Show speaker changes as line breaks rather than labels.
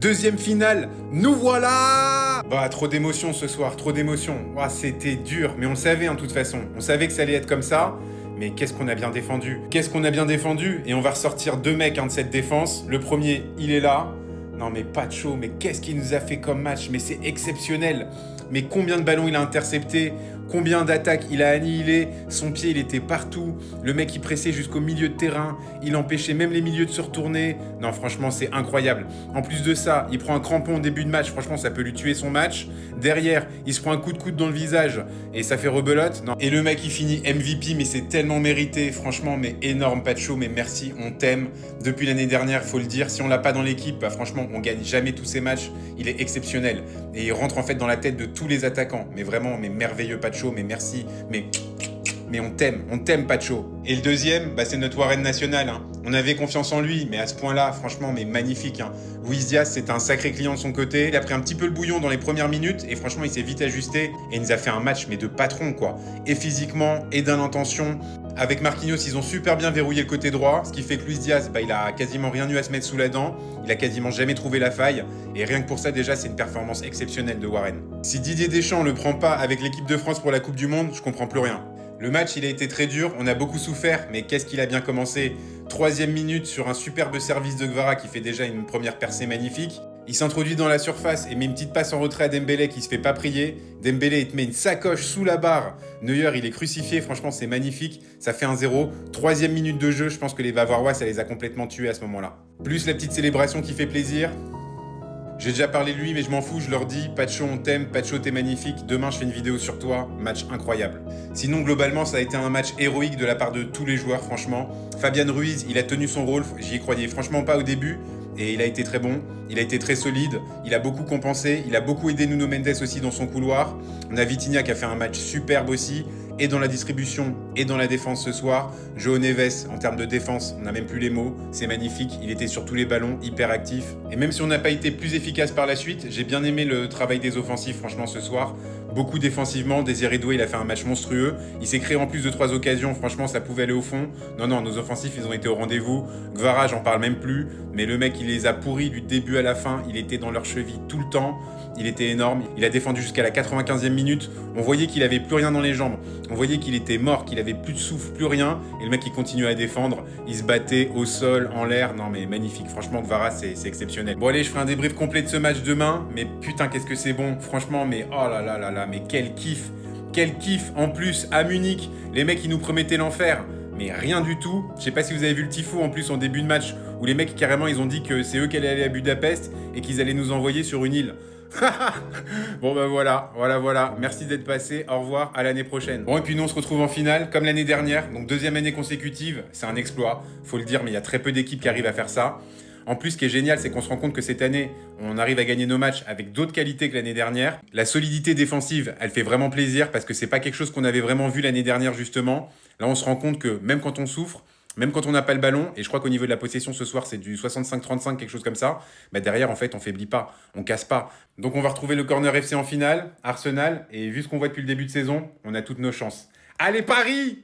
Deuxième finale, nous voilà! Bah, trop d'émotions ce soir, trop d'émotions. Ouah, c'était dur, mais on le savait en toute façon. On savait que ça allait être comme ça, mais qu'est-ce qu'on a bien défendu. Qu'est-ce qu'on a bien défendu. Et on va ressortir deux mecs de cette défense. Le premier, il est là. Non mais Pacho, mais qu'est-ce qu'il nous a fait comme match? Mais c'est exceptionnel. Mais combien de ballons il a intercepté? Combien d'attaques il a annihilé? Son pied, il était partout. Le mec, il pressait jusqu'au milieu de terrain. Il empêchait même les milieux de se retourner. Non, franchement, c'est incroyable. En plus de ça, il prend un crampon au début de match. Franchement, ça peut lui tuer son match. Derrière, il se prend un coup de coude dans le visage et ça fait rebelote. Non. Et le mec, il finit MVP, mais c'est tellement mérité. Franchement, mais énorme, Pacho. Mais merci, on t'aime. Depuis l'année dernière, faut le dire. Si on l'a pas dans l'équipe, bah, franchement, on gagne jamais tous ces matchs. Il est exceptionnel. Et il rentre en fait dans la tête de tous les attaquants. Mais vraiment, mais merveilleux, Pacho. Mais merci, mais on t'aime Pacho. Et le deuxième, bah, c'est notre Warren national. Hein. On avait confiance en lui, mais à ce point-là, franchement, mais magnifique. Hein. Luis Diaz, c'est un sacré client de son côté. Il a pris un petit peu le bouillon dans les premières minutes, et franchement, il s'est vite ajusté, et il nous a fait un match, mais de patron, quoi. Et physiquement, et dans l'intention. Avec Marquinhos, ils ont super bien verrouillé le côté droit, ce qui fait que Luis Diaz, bah, il a quasiment rien eu à se mettre sous la dent. Il a quasiment jamais trouvé la faille. Et rien que pour ça, déjà, c'est une performance exceptionnelle de Warren. Si Didier Deschamps le prend pas avec l'équipe de France pour la Coupe du Monde, je comprends plus rien. Le match, il a été très dur, on a beaucoup souffert, mais qu'est-ce qu'il a bien commencé. 3e minute sur un superbe service de Kvara qui fait déjà une première percée magnifique. Il s'introduit dans la surface et met une petite passe en retrait à Dembélé qui se fait pas prier. Dembélé, il te met une sacoche sous la barre. Neuer, il est crucifié. Franchement, c'est magnifique. Ça fait 1-0. 3e minute de jeu. Je pense que les Bavarois, ça les a complètement tués à ce moment-là. Plus la petite célébration qui fait plaisir. J'ai déjà parlé de lui, mais je m'en fous, je leur dis, Pacho, on t'aime, Pacho, t'es magnifique, demain je fais une vidéo sur toi, match incroyable. Sinon, globalement, ça a été un match héroïque de la part de tous les joueurs, franchement. Fabian Ruiz, il a tenu son rôle, j'y croyais franchement pas au début, et il a été très bon, il a été très solide, il a beaucoup compensé, il a beaucoup aidé Nuno Mendes aussi dans son couloir. On a Vitinha qui a fait un match superbe aussi, et dans la distribution, et dans la défense ce soir. João Neves, en termes de défense, on n'a même plus les mots, c'est magnifique, il était sur tous les ballons, hyper actif. Et même si on n'a pas été plus efficace par la suite, j'ai bien aimé le travail des offensifs, franchement, ce soir. Beaucoup défensivement, Désiré Doué, il a fait un match monstrueux. Il s'est créé en plus de 3 occasions, franchement, ça pouvait aller au fond. Non, nos offensifs, ils ont été au rendez-vous. Kvara, j'en parle même plus, mais le mec, il les a pourris du début à la fin, il était dans leur cheville tout le temps. Il était énorme, il a défendu jusqu'à la 95e minute. On voyait qu'il avait plus rien dans les jambes. On voyait qu'il était mort, qu'il avait plus de souffle, plus rien. Et le mec, il continuait à défendre. Il se battait au sol, en l'air. Non, mais magnifique. Franchement, Kvara, c'est exceptionnel. Bon, allez, je ferai un débrief complet de ce match demain. Mais putain, qu'est-ce que c'est bon. Franchement, mais oh là là là là, mais quel kiff. Quel kiff. En plus, à Munich, les mecs, ils nous promettaient l'enfer. Mais rien du tout. Je sais pas si vous avez vu le tifo en plus en début de match, où les mecs, carrément, ils ont dit que c'est eux qui allaient aller à Budapest et qu'ils allaient nous envoyer sur une île. Bon bah voilà, merci d'être passé, au revoir, à l'année prochaine. Bon et puis nous on se retrouve en finale, comme l'année dernière, donc 2e année consécutive, c'est un exploit, faut le dire, mais il y a très peu d'équipes qui arrivent à faire ça. En plus, ce qui est génial, c'est qu'on se rend compte que cette année, on arrive à gagner nos matchs avec d'autres qualités que l'année dernière. La solidité défensive, elle fait vraiment plaisir parce que c'est pas quelque chose qu'on avait vraiment vu l'année dernière justement. Là, on se rend compte que même quand on souffre, même quand on n'a pas le ballon, et je crois qu'au niveau de la possession ce soir, c'est du 65-35, quelque chose comme ça, bah derrière, en fait, on faiblit pas, on casse pas. Donc on va retrouver le Corner FC en finale, Arsenal, et vu ce qu'on voit depuis le début de saison, on a toutes nos chances. Allez, Paris!